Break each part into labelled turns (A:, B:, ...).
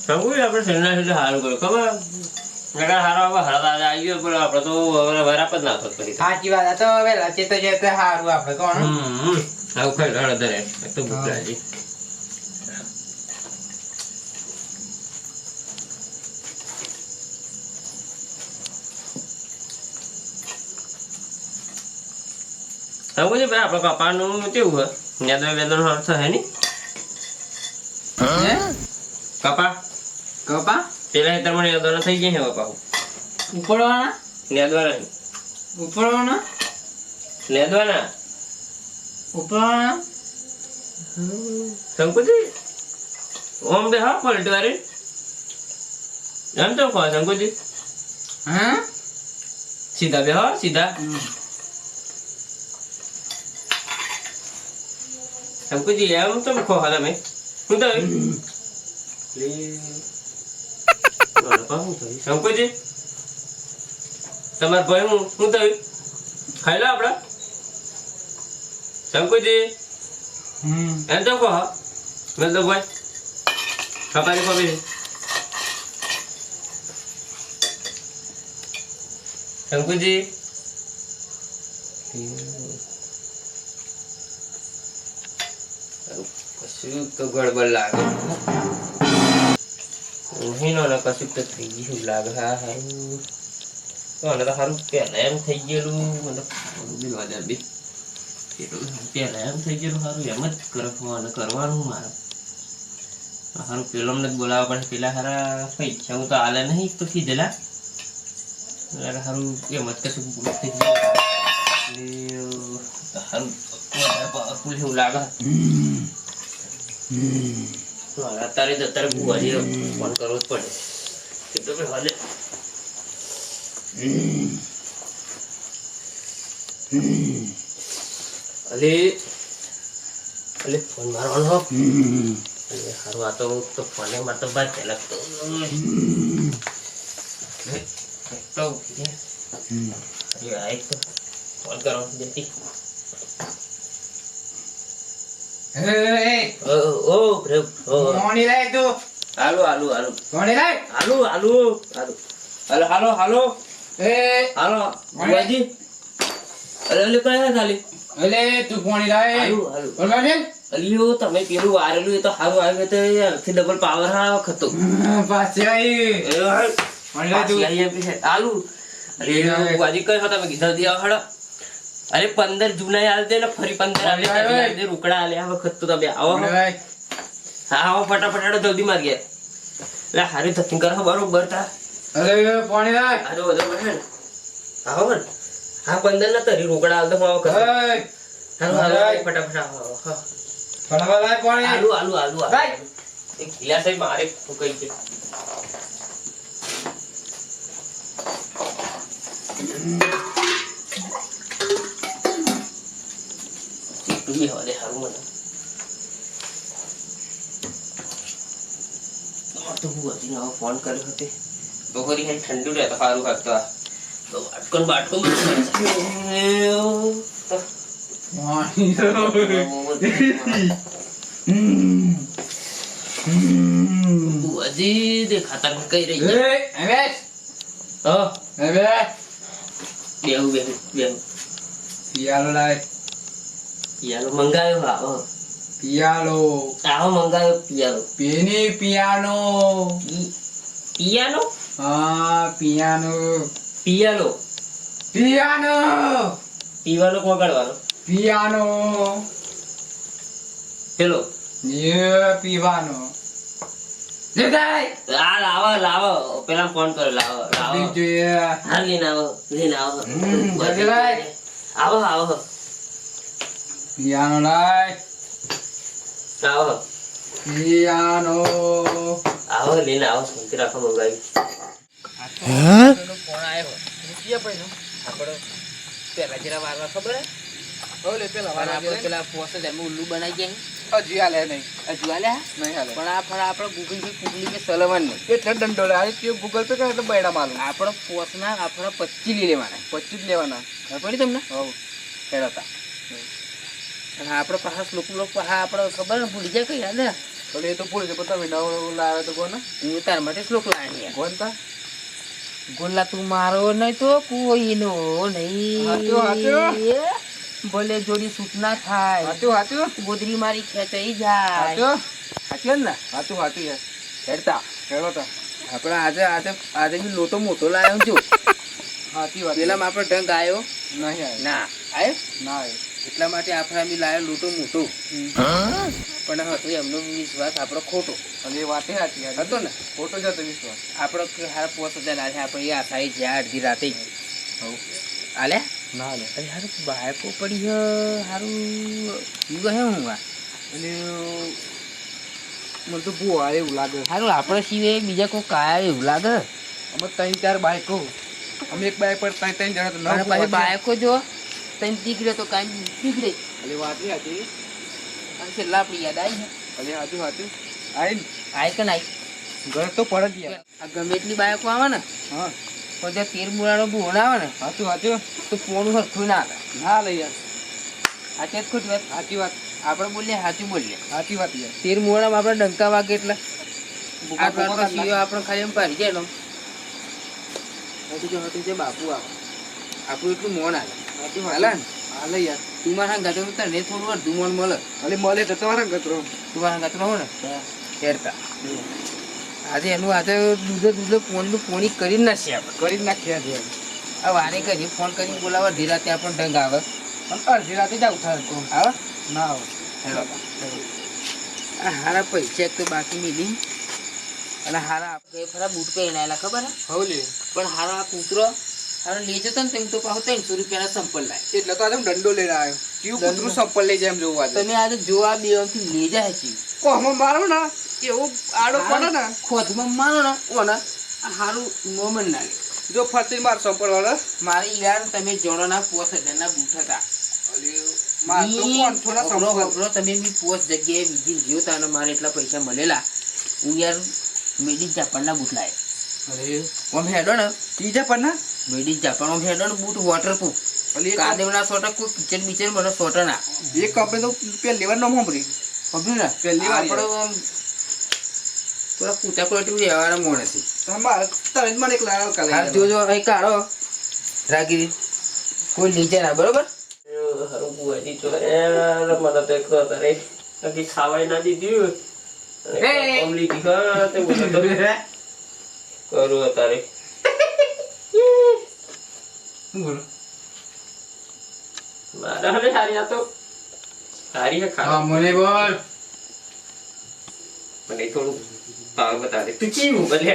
A: સંગુજી આપણે શેરના સુધી સારું કર્યું ખબર નકર હારો હવે હળદા આવી ગયો પણ આપણે તો હવે વરાપ જ ના થતો પછી
B: સાચી વાત આ તો હવે લચે તો જે તે સારું આપણે કોણ
A: આવું ખાઈ હળદર એક તો ભૂખ લાગી સંગુજી ભાઈ આપણે કપાનું કેવું હોય નેદો વેદન અર્થ હે ની કપા
B: કપા
A: પેલા હેતર મને નેદવાના થઈ ગયા હે કપા
B: ઉપડવાના
A: નેદવાના
B: ઉપડવાના
A: નેદવાના
B: ઉપડવાના
A: શંકુજી ઓમ બે હા ક્વોલિટી વાળી એમ તો કહો શંકુજી
B: હા
A: સીધા બે હા સીધા શંકુજી એમ તો કહો હા તમે શું તો શંકુજી તમારે ભાઈ હું શું થયું ખાઈ લો આપડે શંકુજી એમ તો કહો મેં તો ભાઈ ખપારી ખબી શંકુજી કશું તો ગડબડ લાગે નહીં ને કશું તો થઈ ગયું લાગે હા સારું તો આને તો સારું પહેલા એમ થઈ ગયેલું મતલબ પહેલા એમ થઈ ગયેલું સારું એમ જ કરવાનું મારે સારું પેલો અમને જ બોલાવવા પડે પેલા સારા પૈસા હું તો હાલે નહીં તો કીધેલા સારું એમ જ કશું થઈ ગયું સારું પાવરફુલ એવું લાગે અત્યારે જ અત્યારે ભૂવાજી ફોન કરવો જ પડે કેટલો ભાઈ હાલે અલે ફોન મારવાનો સારું આ તો ફોને માં તો બાદ લાગતો ફોન કરો જતી ઓ
B: મોણી લાય તું
A: હાલો હાલો હાલો
B: મોણી લાય
A: હાલો હાલો હાલો હાલો હાલો હાલો હાલો ભુવાજી અલે કયા થાલી
B: અલે તું મોણી લાય
A: હાલો હાલો
B: બોલવા દે
A: અલિયો તમે પેલું વારેલું એ તો સારું આવ્યું તો આથી ડબલ પાવર હા ખતો
B: પાછી આવી મોણી લાય તું
A: હાલો અરે ભુવાજી કયો તમે કીધા દિયા હળ અરે 15 જુલાઈ આલતે ને ફરી 15 આલે રોકડા આલે આ વખત તો તમે આવો હા આવો ફટાફટ જલ્દી માર ગયા લે હારી ધતિંગ કર બરોબર તા
B: અરે પાણી લાય
A: આજો બધો બને આવો ને હા 15 ના તરી રોકડા આલતો હું આવો કર હાલો હાલો ફટાફટ આવો હા
B: ફટાફટ લાય પાણી
A: આલુ આલુ આલુ ભાઈ એક ગિલાસ એ મારે ફૂકાઈ છે તું હો દે હારું મને તો હું હજી નવો ફોન કર્યો હતો તો કરી હે ઠંડુ રહે તો સારું હતો તો બાટકો હજી દેખાતા કઈ રહી બેહુ બેહુ બેહુ
B: પિયાલો લાય
A: પિયાલો મંગાયો આવો
B: પિયાલો
A: આવો મંગાયો પિયાલો
B: પેની પિયાનો
A: પિયાનો
B: હા પિયાનો
A: પિયાલો
B: પિયાનો
A: પીવાનો કોગાડવાનો
B: પિયાનો
A: હેલો
B: ये पीवानो ले दाई
A: આ લાવો લાવો પેલા ફોન કરો લાવો લાવો
B: બીજે
A: હા લઈને આવો
B: જલ્દી લાય
A: આવો આવો
B: पियानो लाय
A: આવો
B: पियानो
A: આવો લઈને આવો શાંતિ રાખો મંગાવી
B: ફોન આવ્યો રૂપિયા પૈનો આપણો પેલા જરા વારવા ખબર હે ઓલે પેલા વારવા આપણે પેલા પોસે દે ઉલ્લુ બનાઈ ગયા હજુ હાલે નહીં હજુ હાલે નહીં હાલે પણ આ ફળ આપણે ગૂગલ પે કુગલી કે સલવાન નહીં એટલે દંડો લે તે ગૂગલ પે કરે તો બૈડા માલું આપણો પોસના આપણે 25 લઈ લેવાના 25 લેવાના ખબર પડી તમને હવ ખેડતા અને આપણે પાછા લોકો પાછા આપણે ખબર ને ભૂલી જાય કઈ હાલે
C: એટલે એ તો પૂરે છે પણ તમે નવો લાવે તો કોને
B: હું તાર માટે શ્લોક લાવ્યો
C: કોણ તા
B: ગોલા તું મારો નહીં તો કોઈનો નહીં ભલે જોડી સૂટ ના થાય
C: સાચું
B: ગોદરી મારી ખેંચાઈ જાય
C: સાચું ને સાચું યાર હેડતા હેડો તા
B: આપણે આજે બી લોટો મોટો લાવ્યો છું
C: સાચી વાત
B: પેલામાં આપણે ઢંગ આવ્યો
C: નહીં આવે
B: ના આયો
C: ના આવે
B: એટલા માટે આપણે બી લાવ્યો લોટો મોટો પણ હતો એમનો વિશ્વાસ આપણો ખોટો
C: અને એ વાતે સાચી
B: હતો ને
C: ખોટો જ હતો વિશ્વાસ
B: આપણો હારા 5000 લાગે આપણે એ આશાએ જ્યાં અડધી રાતે આલે
C: ના હાલે
B: અરે હારું બાયકો પડી હારું યુ હે હું આ
C: અને મને તો બહુ આવે એવું લાગે
B: હારું આપણે સિવાય બીજા કોઈ કાયા એવું લાગે
C: અમે 3-4 બાઈકો અમે એક બાઈક પર 3 જણા તો
B: અને પછી બાયકો જો તને દીકરે તો કાંઈ દીકરે
C: એટલે વાત હતી
B: છેલ્લા આપણી યાદ આવી
C: એટલે સાચું આઈ ને
B: આય કે નાઈ
C: ઘર તો પડે જ યાર
B: આ ગમે એટલી બાયકો આવે ને
C: હા
B: પણ ત્યાં તેર મુળાનો ભૂવો ના આવે ને
C: સાચું
B: તો પોણું હરખું ના આવે
C: ના લઈ યાર
B: સાચી જ ખોટી વાત
C: સાચી વાત
B: આપણે બોલીએ સાચું બોલીએ
C: સાચી વાત યાર
B: તેર મુળામાં આપણે ડંકા વાગે એટલે
C: ભૂકા ભૂકા
B: આપણે ખાલી એમ પાડી જાય ને હતું છે બાપુ આવે આપણું એટલું મોન આવે
C: સાચું
B: હાલે ને
C: હાલે યાર
B: તું મારા ગાતો તને થોડું અડધું મોન મળે
C: અલે મળે તો તમારા ગતરો
B: તું મારા ગાતો રહો ને તેરતા આજે એનું આજે દૂધે પોણી કરી જ નાખીએ આપણે
C: કરી જ નાખ્યા છે
B: આ વારે કરી ફોન કરીને બોલાવા અડધી રાતે આપણને ઢંગ આવે
C: પણ અડધી રાતે જ આવતા હતો
B: આવે
C: ના આવે
B: હેલો આ હારા પૈસા એક તો બાકી મિલી અને હારા આપણે ખરા બૂટ પહેરીને આવેલા ખબર હે
C: હવલે
B: પણ હારા આ કૂતરો હારો લઈ જતો ને તેમ તો પાછો 300 રૂપિયાના સંપલ લાય
C: એટલે તો આજે હું દંડો લઈને આવ્યો કેવું કૂતરું સંપલ લઈ જાય એમ જોવા દે
B: તમે આજે જોવા બે આમથી લઈ જાય છે
C: કોહમાં મારો ને એવું આડો પડે ને
B: ખોદમાં મારો ને ઓના આ હારું મોમન ના લે
C: જો ફરતી માર સંપલ વાળા
B: મારી યાર તમે જોડો ના 5000 બૂટ હતા
C: માર તો કોણ થોડા સંપલ
B: તમે બી પોસ જગ્યાએ બીજી ગયો તાને મારે એટલા પૈસા મળેલા હું યાર મેડી જાપાનના બૂટ લાય
C: અરે
B: ઓમ હેડો ને
C: ત્રીજા પર ના
B: મેડી જાપાન ઓમ હેડો ને બૂટ વોટરપ્રૂફ કાદેવના સોટા કોઈ કિચન બીચન મને સોટા ના
C: એ કંપની તો પેલ લેવા ન મોંબરી
B: ખબર ને
C: પહેલી વાર
B: આપણો થોડા પૂછા કોઈ વ્યવહાર મોણે છે
C: તમાર તમે જ મને એક લાવ કાલે
B: હાલ જોજો અહીં કાઢો રાગીરી કોઈ નીચે ના બરોબર
A: હારું બુઆજી ચોરે મને તો એક તારે નક્કી ખાવાય ના દીધું ઓમલી તીખા તે બોલો તો કરું અત્યારે
C: બોલો
A: મારા હવે સારી આ તો સારી હે ખા
C: હા મને બોલ
A: મને થોડું પાવ બતા દે તું કેવું બલે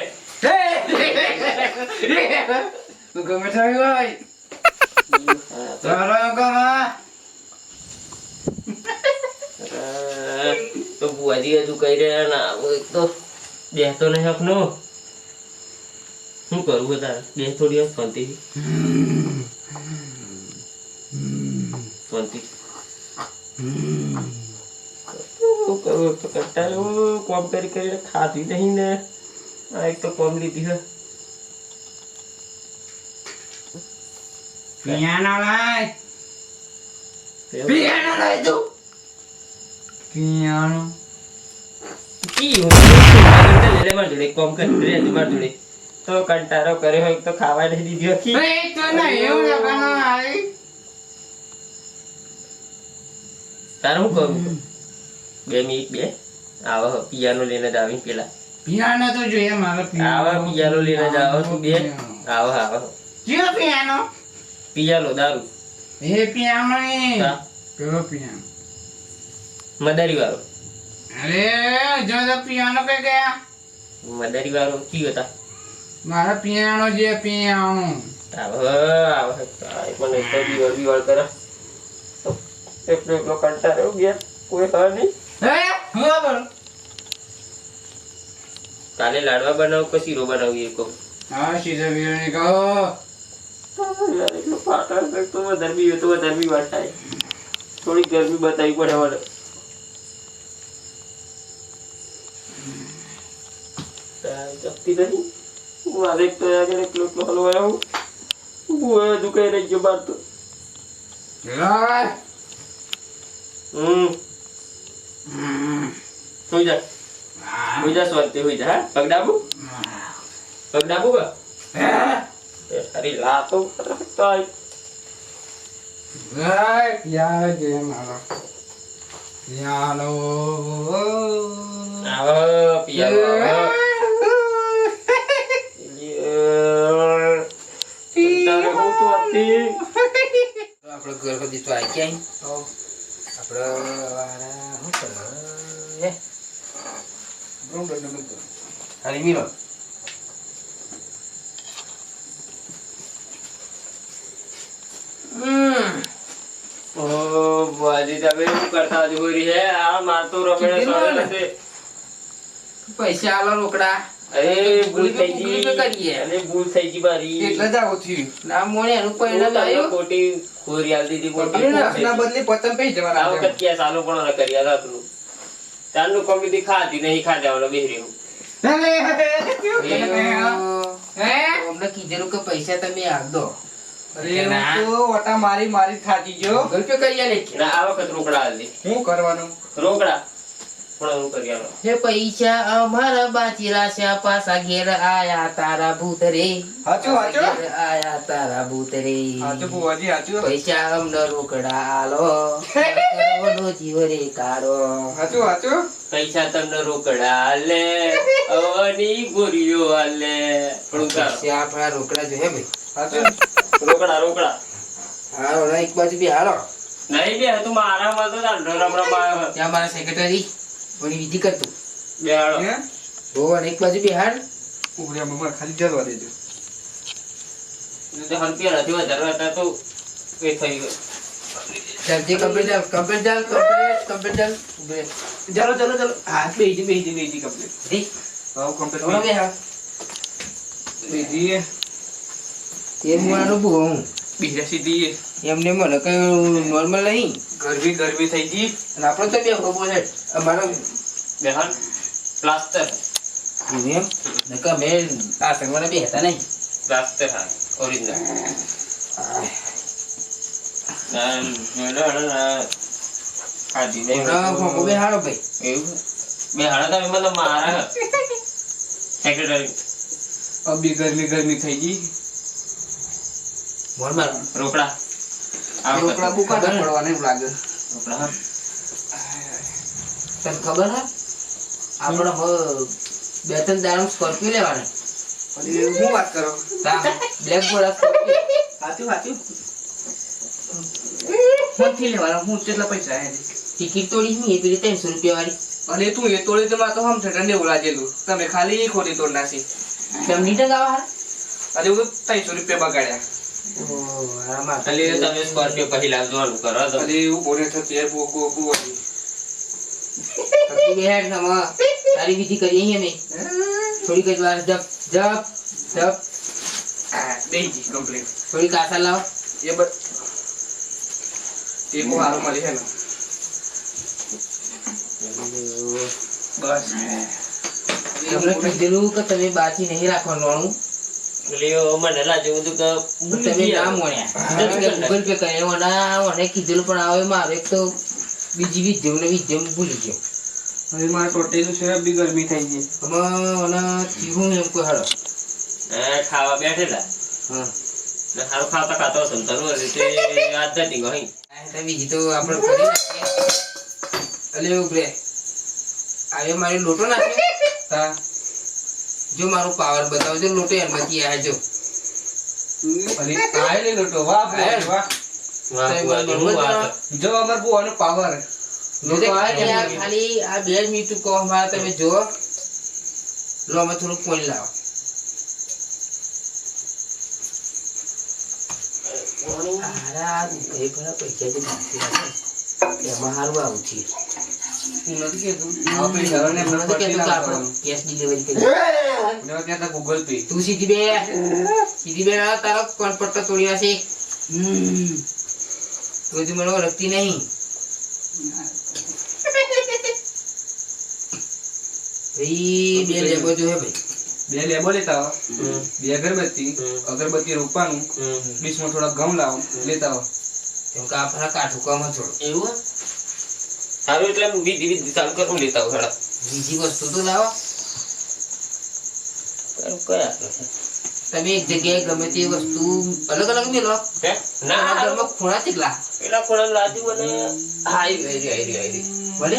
C: તું ગમે છે ભાઈ ચાલો ગવા
A: તો બુઆજી હજુ કહી રહ્યા ના હું એક તો બેસતો નહીં આપનો શું કરવું તારે બે થોડી વાર શાંતિ શાંતિ શું કરવું તો કંટાળ્યો કોમ કરી કરીને ખાધી નહીં ને આ એક તો કોમ લીધી છે
C: પિયાનો લાય
A: પિયાનો લાય તો
C: પિયાનો
A: કી હું લે માર જોડે કોમ કરી રે માર જોડે તો કંટાળો કર્યો હોય તો ખાવા નહીં દીધી હતી
C: એ તો ના એવું લગાનો આઈ
A: તારે હું કરું 2 મિનિટ બે આવો પિયાનો લઈને જ આવી પેલા
C: પિયાનો તો જોઈએ મારો
A: આવો પિયાનો લઈને જ આવો તું બે આવો આવો
C: કયો પિયાનો
A: પિયાનો દારૂ
C: એ પિયાનો એ
A: હા
C: કેવો પિયાનો
A: મદારી વાળો
C: અરે જો તો પિયાનો કે ગયા
A: મદારી વાળો કી હતા
C: મારો પિયાનો જે પિયાનો
A: આવો આવો મને તો બીવર કરે એટલો કંટાળો ગયા કોઈ હા નહીં
C: હે હું બોલ
A: કાલે લાડવા બનાવ કે શીરો બનાવીએ કહો
C: હા સીધા વીરને કહો
A: યાર એટલો પાટણ તો વધારે બી વાત થાય થોડી ગરમી બતાવી પડે મને જપતી નહીં મારે એક તો આગળ એકલો હલવાયો હું હજુ કઈ રહી ગયો બાર તો
C: લાય
A: સુઈ જા હુઈ જા સ્વર્તે હુઈ જા, હા? પગ ડાબુ કે એ તારી લાતો તો
C: યાર જે મારો યાલો
A: આવો પિયા તારે હું તો હતી
B: આપણે ઘર સુધી તો આવી ક્યાંય આપણે વાળા શું કરે અરે મીરો
A: ઓ બાજી તમે શું કરતા જોરી હે આ મારતો રમેડે સોળે છે
B: પૈસા આલો રોકડા
A: અરે ભૂલ થઈ
B: ગૂગલ
A: ગઈ
B: પે કરીએ.
A: અરે ભૂલ થઈ ગઈ મારી
C: એટલે જ આવું થયું
B: ના મોને એનું પરિણામ આવ્યું
A: ખોટી ખોરી આલતી હતી ખોટી
B: ખબર ને?
C: ના બદલે પતંગ પઈ
A: આ
C: જવાના
A: વખત ક્યાં સાલું પણ કર્યા રાતનું ચાલનું કોમેડી ખાતી નહીં ખાધા બેહરી હું
B: અમને કીધેલું કે પૈસા તમે આપ દો
C: અરે હું તો વટા મારી મારી થાકી ગયો
B: ગૂગલ પે કરી આલે કે
A: ના આ વખત રોકડા આલી
C: શું કરવાનું
A: રોકડા પણ હું કરી આલો
B: હે પૈસા અમારા બાચી રાશા પાસા ઘેર આયા તારા ભૂત રે
C: હાચું, હાચું.
B: ઘેર આયા તારા ભૂત રે
C: હાચું બુવાજી હાચું
B: પૈસા અમને રોકડા આલો કરવાનો જીવ રે કાઢો
C: હાચું હાચું
A: પૈસા તમને રોકડા આલે અવની ગોરીઓ આલે થોડું કર
B: પૈસા આપણા રોકડા જોઈએ ભાઈ
C: હાચું
A: રોકડા રોકડા
B: હાલો ના એક બાજુ બી હાલો
A: નહીં બે તું મારામાં તો ચાલ રમરમ
B: ત્યાં મારા સેક્રેટરી ઓની વિધિ કરતું
A: બે હાડો
C: હે
B: હો અને એક બાજુ બી હાલ
C: ઉભર્યા મમ્મા ખાલી જલવા દેજો
A: હલ્પિયા નથી વધારે હતા તો એ થઈ ગયું
B: ચાલજે કમ્પ્લીટ ચાલ ઉભરે
C: ચાલો ચાલો ચાલો હા બેજી કમ્પ્લીટ
B: દી
C: હા
B: ઓનો
C: કમ્પ્લીટ
B: બે હા
C: બેજી
B: તે મુઆનો બહુ
C: બીજા સીધી
B: એમને મને કઈ નોર્મલ નહીં
C: ગરમી થઈ ગઈ
B: અને આપણો તો બે હોબો છે અમારો
A: બેહાન પ્લાસ્ટર
B: એમ નકા મે આ સંગવાના બે હતા નહીં
A: પ્લાસ્ટર હા ઓરિજિનલ ખાધી
B: ઓના હોબો બે હારો ભાઈ
A: એવું બે હાડા તમે મને મારા સેક્રેટરી
C: અબી ગરમી થઈ ગઈ
B: મોર માર
A: રોકડા
C: રોકડા બુકા પડવાને એમ લાગે
A: રોકડા હા
B: તને ખબર હે આપણો બે ત્રણ દારૂ સ્કોર્પિયો લેવાના
C: અને હું વાત કરો
B: તા બ્લેક બોર્ડ સ્કોર્પિયો
C: સાચું મથી લેવાના હું કેટલા પૈસા હે
B: ટિકિટ તોડી ની એ પેલી 300 રૂપિયા વાળી
C: અને તું એ તોડે તો માં તો હમ ઠંડે ઉલાજેલું તમે ખાલી ખોટી તોડ નાખી
B: કેમ નીટે ગાવા હાર
C: અને હું 300 રૂપિયા બગાડ્યા
B: ઓ આમાં
A: ખાલી તમે સ્કોર્પિયો પહેલા જોવાનું કરો તો
C: અને હું બોલે તો તે બો
B: તું બે હેડ સમા તારી વિધિ કરીએ અહીં અમે થોડીક જ વાર જપ
C: બેજી કમ્પ્લીટ
B: થોડીક આશા લાવો
C: એ બસ એ કો હારું મળી હે ને બસ
B: તમને કીધેલું કે તમે બાકી નહીં રાખવાનું
A: લ્યો મને લાગ્યું હતું કે
B: તમે ના મોણ્યા ગૂગલ પે કર્યો અને કીધેલું પણ આવે મારે એક તો બીજી વિદ્યમ ભૂલી ગયો
C: હવે મારા ટોટેલું છે બી ગરમી થઈ ગઈ
B: અને ચીવું એમ કોઈ હાડો
A: ખાવા બેઠેલા
B: હા
A: ને સારું ખાતા સમજાવું રીતે આજ જતી ગઈ
B: બીજી તો આપણે કરી નાખીએ અલે ઉભરે આવે મારી લોટો નાખે
C: હા
B: જો મારો પાવર બતાવજો લોટો એમાંથી આ જો
C: અને આય લે લોટો વાહ ભાઈ વાહ જો અમાર બુવાનો પાવર
B: લોટો આ ખાલી આ 2 મિનિટ કહો મારા તમે જો લો અમે થોડું પોઈન્ટ લાવો આરા એ ભલા પૈસા જે નાખી રાખે એમાં હારું આવું છે
C: નથી કીધું આ પે ધરને
B: મને તો કહેતું કે આપણે કેશ ડિલિવરી કરી
C: ને કહેતા ગૂગલ પે
B: તું સીધી બે તારો કોન્ટ્રાક્ટ તોડી નાખે તું મને ઓળખતી નહીં ભાઈ બે લેબો જો હે ભાઈ
C: બે લેબો લેતા હો બે અગરબત્તી રોપવાનું બીચમાં થોડા ઘઉં લાવો લેતા હો
B: કેમ કે આપણા કાઠુકામાં થોડું
A: એવું સારું એટલે વિધિ ચાલુ કરું લેતા હું
B: બીજી વસ્તુ તો લાવો.
A: કયા
B: તમે એક જગ્યાએ ગમે તે વસ્તુ અલગ અલગ મેળવો.
A: ના
B: ઘરમાં ખૂણા કેટલા
A: પેલા ખોડા લાદી મને આઈ
B: ભલે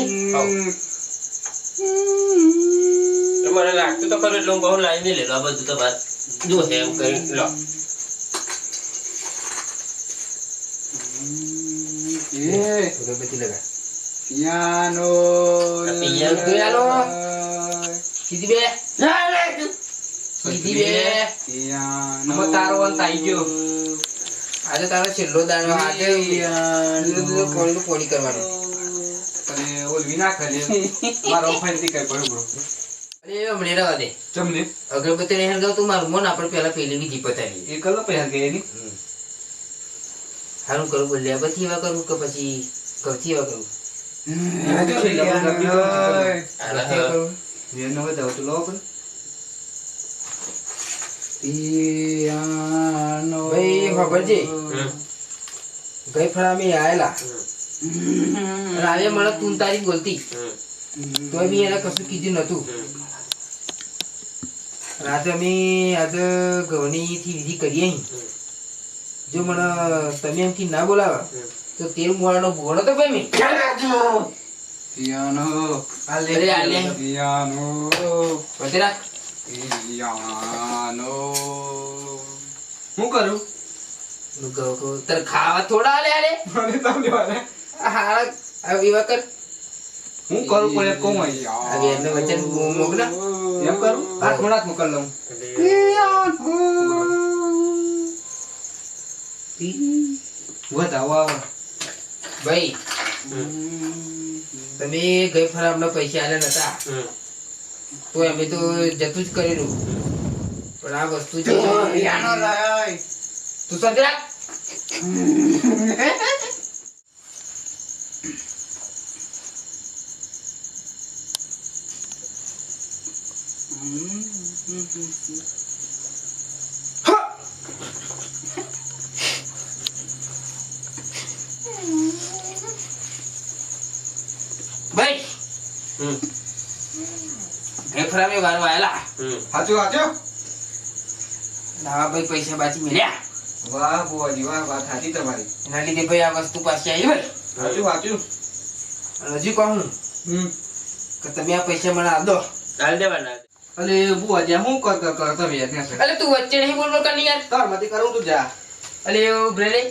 A: મને લાગતું તો ખરું એટલે હું બહુ લાઈને લેલો આ બધું તો વાત જો હે એમ કરી લો
B: અગરબત્તી લગા.
C: પિયાનો
B: પિયાનો સીધી બે સીધી બે.
C: પિયાનો તારો અંત આવી ગયો.
B: આજે તારો છેલ્લો દાડો. આજે કોળનું પોણી કરવાનું.
C: અને ઓલવી ના કરે મારો ફાઈનથી કઈ બરોબર.
B: અરે હમણે રહેવા દે.
C: ચમલે
B: અગરબત્તી નહીં હળગાવ તું મારું મન આપણે પેલા પેલી બીજી પતાવી.
C: એ કલો પહેર ગઈ એની
B: હારું કરું બોલ્યા પછી એવા કરું કે પછી ઘરથી એવા કરું. ભાઈ ખબરજી ગઈ ફળા અમે આયેલા રાવે મને તું તારી બોલતી તોય બી એને કશું કીધું નતું. રાતે અમે આજે ગવની થી વિધિ કરીએ અહીં. જો મને તમે એમ ના બોલાવા તો તેલ મોળાનો ભોળો તો ભાઈ મેં
C: પિયાનો
B: અરે આલે
C: પિયાનો
B: વધે રાખ.
C: પિયાનો હું કરું
B: તારે ખાવા થોડા આલે આલે
C: મને તમને વાલે
B: હા વિવાહ કર.
C: હું કરું કોઈ કોમ આવી
B: હવે એમને વચન મોકલા
C: એમ કરું હાથ મોડાત મોકલ લઉં વધાવો આવો
B: ભાઈ. તમે ગઈ ફરા અમને પૈસા આલ્યા નતા તો અમે તો જતું જ કરેલું પણ આ વસ્તુ છે તું સમજ રાખ. ભાઈ ગઈ ફરા અમે વારો આયેલા
C: સાચું સાચું
B: ના ભાઈ પૈસા બાકી મળ્યા.
C: વાહ બુઆજી વાહ વાત સાચી તમારી.
B: એના લીધે ભાઈ આ વસ્તુ પાછી આવી ભાઈ.
C: સાચું સાચું
B: અને હજી કહું કે તમે આ પૈસા મને આપ દો.
A: ચાલ દેવાના
C: અલે બુઆજી હું કર તમે યાર
B: અલે તું વચ્ચે નહીં બોલ કરની યાર.
C: તાર માંથી કરું તું જા.
B: અલે બ્રેલે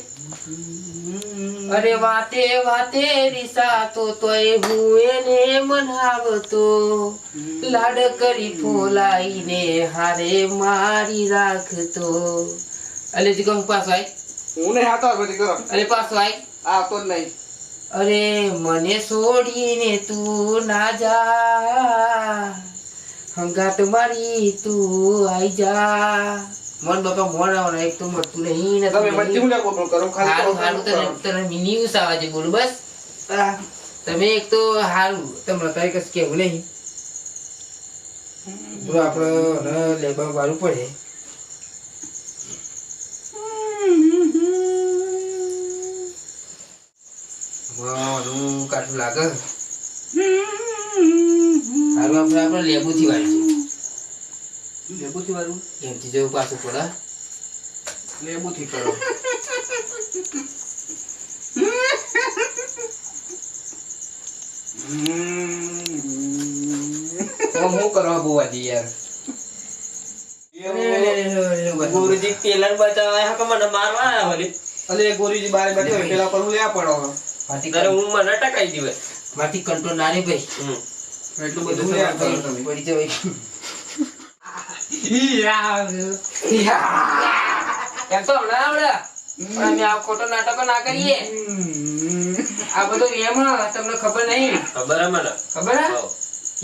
B: અરે વાતે વાતે રીસાતો તોય હું એને મનાવતો લાડ કરી ફોલાઈને હારે મારી રાખતો. અલે જી કહું પાછો આય.
C: હું નહીં હાતો બધી કરો
B: અલે પાછો આય.
C: આવતો જ નહીં.
B: અરે મને છોડીને તું ના જા હંગાત મારી તું આઈ જા. મન બાપા મોણ આવના એક તો મળતું નહીં ને
C: તમે મચ્છી હું બોલ કરો ખાલી
B: હારું હારું તને મિનિયુસ આવાજે બોલ બસ. તમે એક તો હારું તમને કઈ કશ કેવું નહીં તો આપણે લેબા વાળું પડે. વાળું કાઠું લાગે હારું આપણે લેબુથી વાળીશું.
C: લેબુથી વાળું
B: એમથી જવું પાછું પડે.
C: લેબુથી કરો હું કરવા બુઆજી યાર
A: ગુરુજી પેલા બચાવ્યા કે મને મારવા આયા વળી
C: અલે ગોરીજી બારે બેઠો પેલા પર હું લેવા પડો
A: તારે હું મને ટકાઈ દીવે
B: માથી કંટ્રોલ ના રે ભાઈ.
C: એટલું બધું લેવા કરો તમે
B: પડી જવાય. એમ તો હમણાં આવડે પણ અમે આ ખોટો નાટકો ના કરીએ. આ બધું એમ તમને ખબર નહીં.
A: ખબર હે મને
B: ખબર હે
A: હો.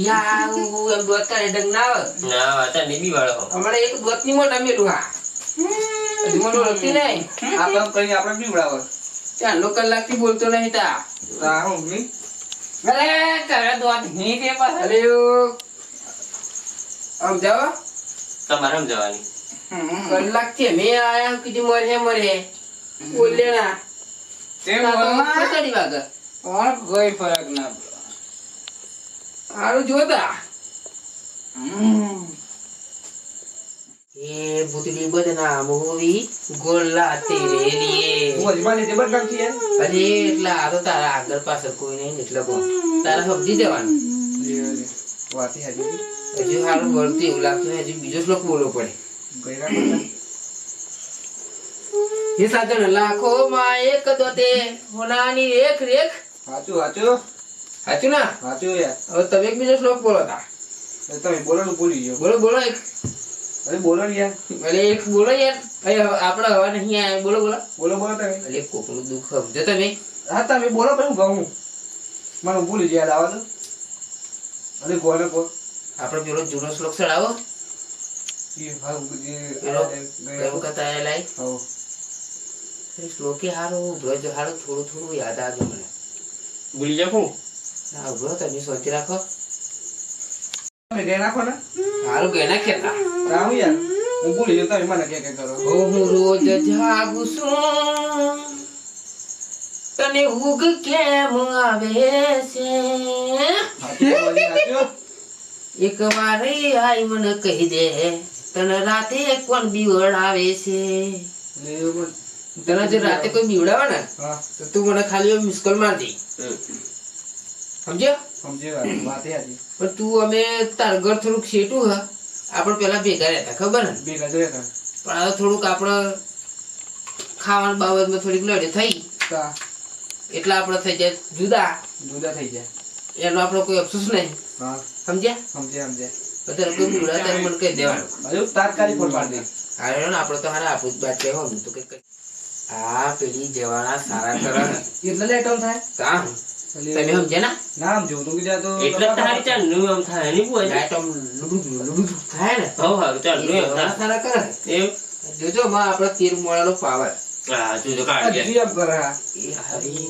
B: યાર હું એમ દોત કરે ડંગ ના આવે.
A: ના વાતા નીબી વાળો હો.
B: હમણાં એક દોત ની મોટા મેલું હા હજી મને ઓળખતી નહીં.
C: આપણે કઈ આપણે પીવડાવો
B: ત્યાં નો કલાક થી બોલતો નહીં તા.
C: તારું ની
B: અરે તારા દોત નહીં તે પાછા. અરે આમ જાવ
A: તમારે આમ જવાની
B: કલાક થી મેં આયા કીધું મરે મરે બોલે ના
C: તે
B: ચડી વાગે
C: કોણ કોઈ ફરક ના
B: હારું જોતા એ ભૂતડી બદના મોવી ગોલા તેરે લીએ
C: ભુવાજી મને જબર કામ છે યાર.
B: અરે એટલે આ તો તારા આગળ પાછળ કોઈ નહીં એટલે કહું તારા સમજી જવાનું
C: વાતી હાજી
B: હજુ સારું વળતું એવું લાગતું નહીં, હજુ બીજો શ્લોક બોલવો પડે
C: ગયરા કરતા.
B: હે સાજણ લાખો માં એક દોતે હોનાની રેખ રેખ
C: સાચું સાચું
B: સાચું ના
C: સાચું યાર.
B: હવે તમે એક બીજો શ્લોક બોલો તા
C: એ તમે બોલવાનું ભૂલી ગયો.
B: બોલો બોલો એક
C: અરે બોલો ને યાર.
B: અરે એક બોલો યાર આપણે હવા નહીં આયા બોલો બોલો
C: બોલો બોલો તમે.
B: અરે કોકનું દુઃખ સમજો તમે
C: હા તમે બોલો પછી હું કહું. મને ભૂલી જાય આવા તો. અરે કોને કો.
B: આપણે પેલો જૂનો શ્લોક ચડાવો
C: હા
B: પેલો કયું કથા લાઈ
C: હો.
B: શ્લોકે હારું બ્રજ હારું થોડું થોડું યાદ આવે મને
A: ભૂલી જાઉં
B: ના ઉભરો તમે સોચી રાખો
C: તમે ગઈ નાખો ને.
B: હારું કે ના ખેતા
C: રામ યાર. હું ભૂલી ગયો તમે મને કે કરો.
B: હું રોજ જાગું છું તને ઊંઘ કેમ આવે છે
C: સાચું ભુવાજી, સાચું.
B: એક વાર આઈ મને કહી દે તને રાતે કોણ બીવડાવે છે
C: એટલે એવું પણ.
B: તને જો રાતે કોઈ બીવડાવે ને
C: હા
B: તો તું મને ખાલી મિસ કોલ માર દે સમજ્યો
C: સમજી વાત. વાતી હાજી.
B: પણ તું અમે તાર ઘર થોડુંક શેટું હ આપણે પેલા ભેગા રહેતા ખબર ને
C: ભેગા જોઈએ તમે.
B: પણ હવે થોડુંક આપણે ખાવાની બાબતમાં થોડીક લડે થઈ
C: તા
B: એટલે આપણે થઈ જાય જુદા
C: જુદા થઈ જાય.
B: એનો આપણો કોઈ અફસોસ નહીં
C: હા
B: સમજ્યા
C: સમજ્યા સમજ્યા.
B: અત્યારે કોઈ બીવડા તારે મને કહી દેવાનું
C: હજુ તાત્કાલિક ફોન પાડી દે.
B: હારે ને આપણે તો હારા આપું જ બાદ કહેવા હું તો કઈ આ પેલી જવાના સારા કરા
C: એટલે લેટ ઓન થાય.
B: કામ તમે સમજ્યા ના
C: નામ જોતું કીધા તો
A: એટલે તારી ચાલ નું એમ થાય નહીં બોય
B: લાઈટ આમ લુડુ થાય ને
A: હવ હારું ચાલ નું એમ
B: જવાના
A: થાય
B: સારા કરે
A: એમ
B: જોજો માં આપણે તીર મોળાનો પાવર
A: હા જોજો કાઢ
C: હજી એમ કરે હા.
B: એ હારી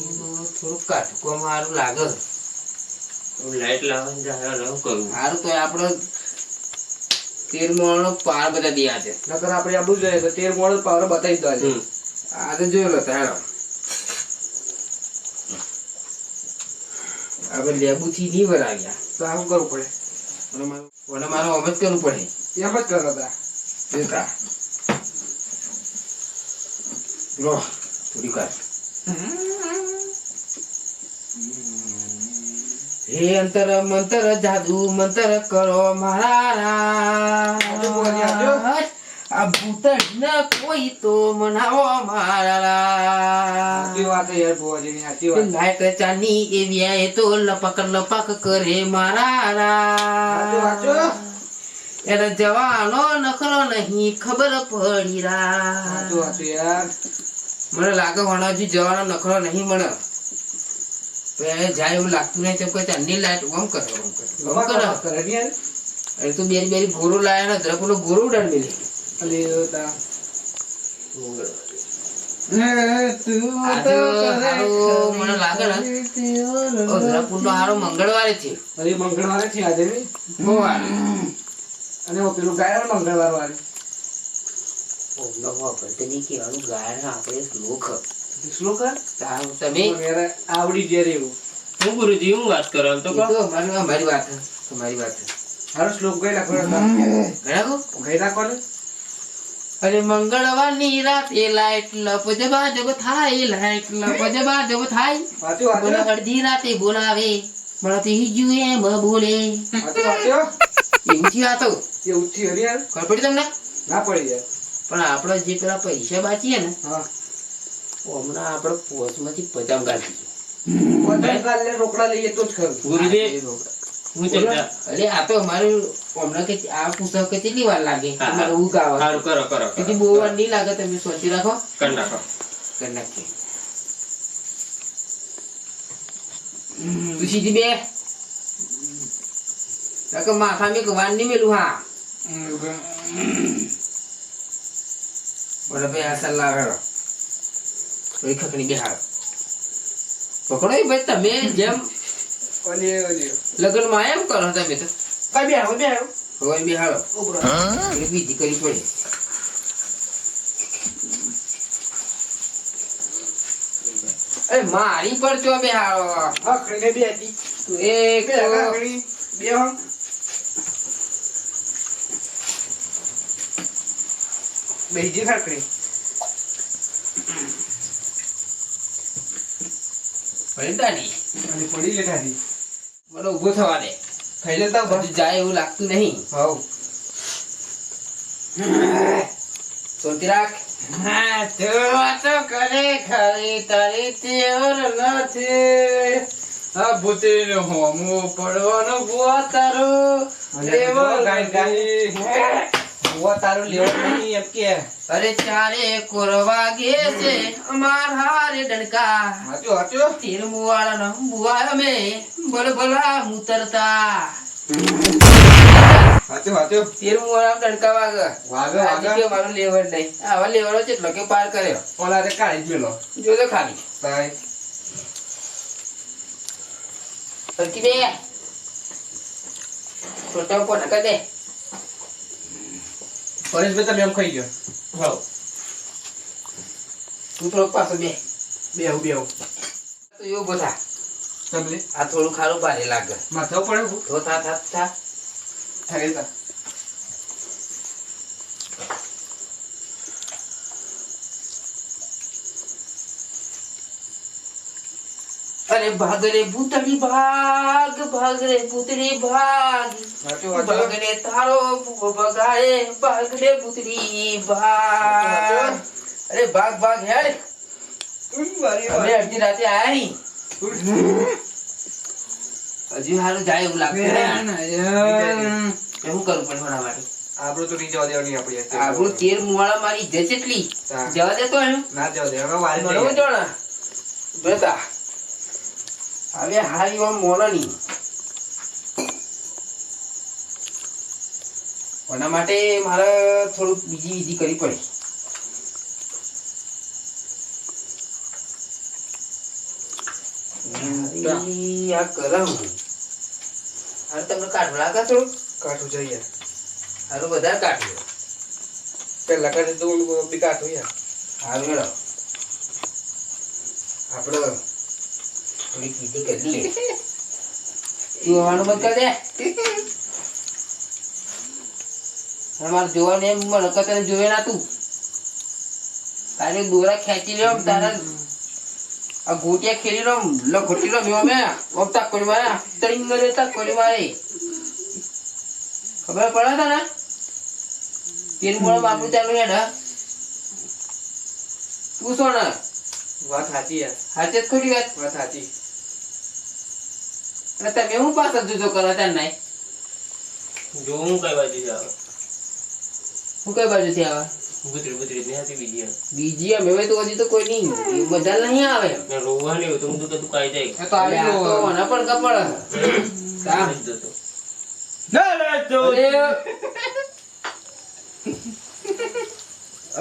B: થોડુંક કાટકો મારું લાગે
A: લાઈટ લાવવાની જાય હું કરું
B: સારું તો આપણો તીર મોળાનો પાર બધા દિયા છે
C: નકર આપણે આબુ જોઈએ તો 13 મોડલ પાવર બતાવી દો આજે.
B: આ તો જોઈ લો તારો આપણે લેબુ થી નહીં ભરાવ્યા
C: તો આવું કરવું પડે.
B: મને મારો અમજ કરવું પડે
C: એમ જ કરો તા.
B: જોતા લો થોડી વાર હે અંતર મંતર જાદુ મંતર કરો મારા
C: આજુ બોલી આવજો.
B: આ ભૂત ન કોઈ તો મનાવો મારા
C: સાચી વાત છે યાર ભુવાજીની, સાચી વાત.
B: લાઈટ ચાની એવી આય તો લપક લપક કરે
C: સાચું,
B: મારા
C: સાચું.
B: એને જવાનો નખરો નહીં ખબર પડી રા
C: સાચું, સાચું યાર.
B: મને લાગે વણાજી જવાનો નખરો નહીં મને પણ જાય એવું લાગતું નહીં કેમ કે ચાંદી લાઈટ ઓમ કરે
C: અમાર વાત કરે ને યાર.
B: અરે તું બેરી બેરી ગોરું લાયા ને જરા પેલો ગોરું ઉડાડ મેલે
C: અલે તા.
B: આ તો હારો મને લાગે ને ઓઝરાપુરનો હારો મંગળવારે છે
C: અરે મંગળવારે છે આજે ને.
B: ગોવાર
C: અને ઓ પેલું ગાયર મંગળવાર વાળી.
B: ઓમનો વાપરતે નહીં કહેવાનું ગાયન આપણે શ્લોક
C: શ્લોક હે?
B: તમે
C: યાર આવડી જાય રે એવું.
A: હું ગુરુજી હું વાત કરો તો
B: એ તો અમારી વાત છે તમારી વાત છે
C: હારો શ્લોક ગઈ નાખો ને તા.
B: ગણાકો
C: ગઈ નાખો ને.
B: અરે મંગળવારની રાતે લાઈટ લપજબા જબ થાય લાઈટ લપજબા જબ થાય
C: સાચું, સાચું.
B: મને અડધી રાતે બોલાવે મને તે હિજુ એમ બોલે
C: સાચું, સાચું.
B: એવું થયું આ તો
C: એ ઉઠી હરી યાર.
B: ખબર પડી તમને
C: ના પડી યાર.
B: પણ આપણે જે પેલા પૈસા બાચીએ ને
C: હા.
B: હમણાં આપણે પોસ્ટમાંથી પચામ કાઢી
C: પતંગ કાલે રોકડા લઈએ તો જ ખરું.
A: ગુરુજી હું ચલતા
B: અરે આ તો અમારું હમણાં કે આ પુસ્તક કેટલી વાર લાગે
A: હા,
B: તમારે ઊંઘ આવે
A: સારું કરો કરો
B: તેથી બહુ વાર નહીં લાગે તમે સોચી રાખો
A: કરી નાખો
B: કરી નાખીએ તું સીધી બે માથા મેં વાર નહીં મેલું હા બોલો ભાઈ આ સલાહ હેડો થોડી ખકડી બેહાડો પકડો એ ભાઈ તમે જેમ
C: ઓલી ઓલી
B: લગ્નમાં એમ કરો તમે તો
C: કઈ બે આવો બે આવો.
B: હવે બેહાડો
C: ઉભરો.
B: એટલે બીજી કરી પડે અરે મારી પર ચો બેહાડો
C: હા ખડીને બે હતી.
B: એક
C: બે આગળ ખડી. બે હમ બેજી ખાકડી
B: પડી
C: અને પડી લે ખાધી
B: મને ઊભો થવા દે
C: ખાઈ લેતા બસ
B: હજી જાય એવું લાગતું નહીં
C: હાઉ
B: શાંતિ રાખ
C: હા તો વાતો કરે ખાલી તારી તેવર નથી આ ભૂતેનો હોમો પડવાનો બુઆ તારો લેવો ગાય બુઆ તારો લેવો નહીં એમ કે
B: અરે ચારે કોરવા ગે છે અમાર હારે ડણકા
C: હાચો હાચો
B: તીર મુવાળા નો બુઆ અમે બોલ બોલા મુતરતા
C: હાચો હાચો
B: તીર મુવાળા ડણકા વાગ
C: વાગે
B: આજે કે મારો લેવર નહીં આવા લેવરો જેટલો કે પાર કર્યો
C: ઓલા રે કાઢી જ મેલો
B: જોજો ખાલી
C: તાય
B: સરકી દે છોટા પોટા કર દે
C: પરેશભાઈ તમે એમ ખાઈ ગયો
B: હાઉ તું થોડોક પાછો બે
C: બેહું
B: તો એવું બધા
C: તમને
B: આ થોડું ખારું ભારે લાગે
C: માથા પડે હું
B: તો થા
C: થાય તા
B: અરે ભાગ રે ભૂતળી ભાગ ભાગ રે ભૂતળી ભાગ
C: હાચો
B: ભાગ રે તારો ભગાડે ભાગ રે ભૂતળી ભાગ અરે ભાગ ભાગ હેડ અમે અડધી રાતે આયા નહીં હજી હારું જાય એવું લાગતું નહીં. શું કરવું પડે મારા માટે
C: આપણું તો નહીં જવા દેવાની આપણી
B: આપણું તેર મુવાળા મારી ઇજ્જત એટલી
C: હા.
B: જવા દેતો એમ
C: ના જવા દે હવે વારી
B: મને હું જાણે બેટા હવે હારી આમ મોનો નહીં એના માટે મારે થોડુંક બીજી વિધિ કરવી પડે હારી આ કરમ હારે તમને કાઢવું લાગે થોડું
C: કાઠું જઈએ
B: હારું વધારે કાઢ્યું
C: પેલા કાઢે તો હું બી કાઠું યાર
B: હારું હેડો આપણે થોડીક વિધિ કરી લે તું હવાનું બંધ કરી દે મારે જોવાનું એમ મને તને જોવે ના તું તારે દોરા ખેંચી લ્યો તારા આ ગોટિયા ખેલી લો લખોટી લો મેં ઓમ તાક કરી મારા તરીંગ લે તાક કરી મારે ખબર પડે છે ને તેલ મોળો માપું ચાલુ હેડ પૂછો ને
C: વાત સાચી યાર
B: હાચે જ ખોટી વાત
C: વાત સાચી
B: અને તમે હું પાછળ જુદો કરો ત્યાં નહીં
A: જો હું કઈ બાજુ આવે
B: હું કઈ બાજુથી આવે
A: ગુતરી ને હતી બીજી
B: બીજી અમે હોય તો હજી તો કોઈ નહીં એ બધા નહીં આવે
A: ને રોવા ને તો હું તો તું કાઈ જાય
C: એ તો આવી
B: આ તો
C: ગયો
B: મને પણ કપડ કામ
A: જ જતો
C: ના ના તો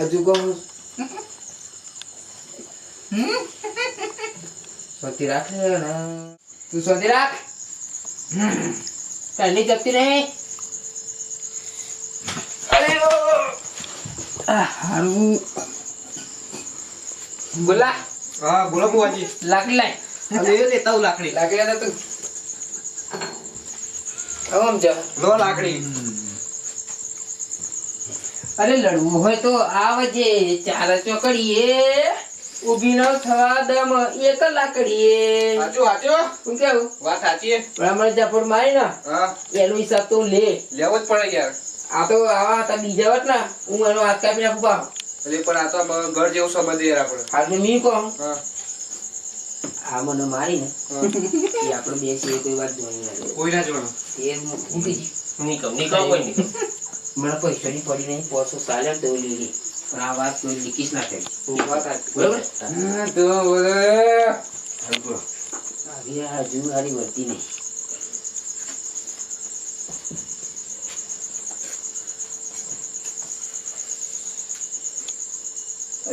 B: હજુ કહું સ્વતી રાખ ને તું સ્વતી રાખ કાંઈ જપતી નહીં હારું બોલા
C: હા બોલો બુઆજી
B: લાકડી લાય
C: અરે લેતા હું લાકડી
B: લાકડી લાય તું આમ જા
C: લો લાકડી
B: અરે લડવું હોય તો આવજે ચાર ચોકડીએ ઊભી ન થવા દમ એક લાકડીએ
C: સાચું સાચું
B: શું કેવું
C: વાત સાચી
B: બ્રાહ્મણ જાપડ મારી ને
C: હા
B: એનો હિસાબ તો લે
C: લેવો જ પડે યાર
B: આ તો આવા હતા બીજા વટ ને હું એનો હાથ કાપી નાખું પાછો
C: એટલે પણ આ તો ઘર જેવું સંબંધ યાર આપણે
B: હાથમાં મી કહું
C: હા
B: આ મને મારી ને
C: હા.
B: એ આપણે બે છીએ કોઈ વાત જોઈ ના
C: કોઈ ના જોવાનું
B: એ મૂકી દી
A: નીકળ કોઈ નહીં
B: મને પૈસાની પડી નહીં પોસો ચાલે તો લઈ લે પણ આ વાત કોઈ લીકીશ ના કરી
C: વાત સાચી
B: બરોબર
C: હા તો બોલે
B: આવી આ હજુ મારી વર્તી નહીં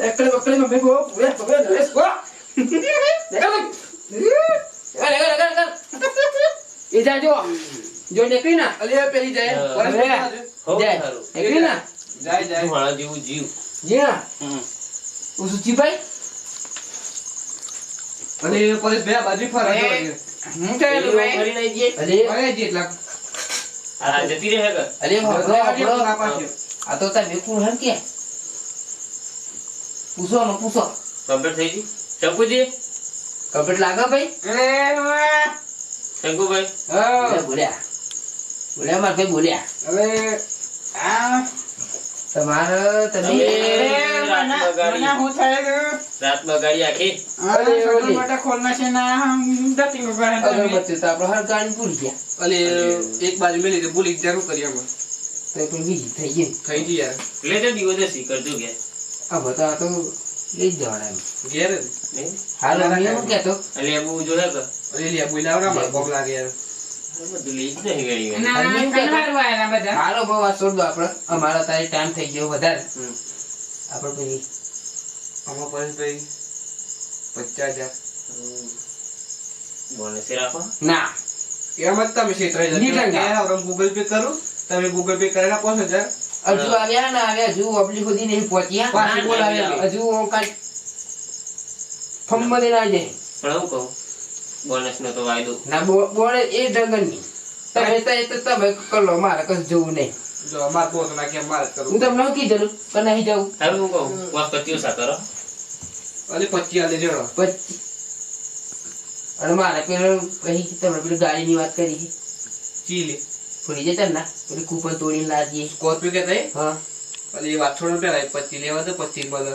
B: એકડે બકડે માં ભેગો પૂરે પકડે નરેશ કો એ જાજો જો નીકળી ના
C: અલે પેલી જાય
A: હા.
C: પરસ
B: હવે.
C: જાય
B: જાય
A: સારું
B: નીકળી ના
C: જાય જાય
A: મારા જેવું જીવ
B: જી ના ઉસુચી ભાઈ
C: અને પરસ બે બાજુ ફરે
B: હું કહે
A: પેલી વાર ફરી નહીં જઈએ.
B: અરે
C: અરે જેટલા
A: આ જતી રહે કે
B: અરે હોદો આપણો
C: ના પાછો.
B: આ તો તમે કોણ હમ કે પૂછો
A: કમ્પ્લીટ થઈ ગઈ શંકુજી
B: કમ્પ્લીટ લાગે ભાઈ
C: અરે વાહ.
A: શંકુભાઈ
C: હા.
B: બોલ્યા માર ભાઈ બોલ્યા
C: હવે આ
B: તમારે તમે
C: મને હું થાય છે?
A: રાત બગાડી આખી
C: અરે છોટું મોટા ખોલના છે ના હમ dating કરે તમે.
B: અગરબત્તી તો આપણે હર ગાડી પૂરી ગયા
C: અલે એક બાજુ મેલી દે ભૂલી જરૂર કરી અમે
B: તો એ પણ બીજી થઈ ગઈ
C: થઈ ગઈ યાર
A: એટલે તો દિવસે કરજો કે
B: આ બધા તો લઈ જ જવાના એમ
C: ઘેર જ.
A: નહીં
B: હાલ અમે એવું કહેતો
A: એટલે આબુ જોડે કે
C: અરે લ્યા બોલાવરા મારે બોક લાગે યાર.
A: બધું લઈ જ નહીં ગણી
B: હાલો બહુ વાત છોડ દો આપણે અમારા તારી ટાઈમ થઈ ગયો વધારે આપણે પછી
C: આમાં પરેશભાઈ 50,000
A: બોનસ રાખો
B: ના
C: એમ જ તમે છેતરાઈ જજો.
B: નીકળ જા.
C: કે હવે ગૂગલ પે કરું તમે ગૂગલ પે કરેલા 5,000
B: હજુ આવ્યા ના આવ્યા હજુ અબલી સુધી નહીં પહોંચ્યા
C: પાછી બોલાવ્યા.
B: હજુ હું કાંઈ ફમ દઈને આવી જાય
A: પણ હું કહું બોનસ નો તો વાયદો
B: ના બોલે એ જગનની તમે તો એ તો તમે કરો મારે કશું જોવું નહીં
C: જો અમાર બોસ ના કે મારે જ કરું.
B: હું તમને કીધેલું પણ નહીં જવું
A: હવે હું કહું વાસ પચીસ કરો
C: અલે 25 આલે જોડો.
B: પછી અને મારે પેલું પછી તમે પેલી ગાડીની વાત કરી છે
C: ચીલે
B: ભૂલી જતા ના પેલી કૂપન તોડીને લાવીએ
C: સ્કોર્પિયો કે તઈ
B: હા
C: અલે એ વાત છોડો પેલા 25 લેવા તો 25 મળે.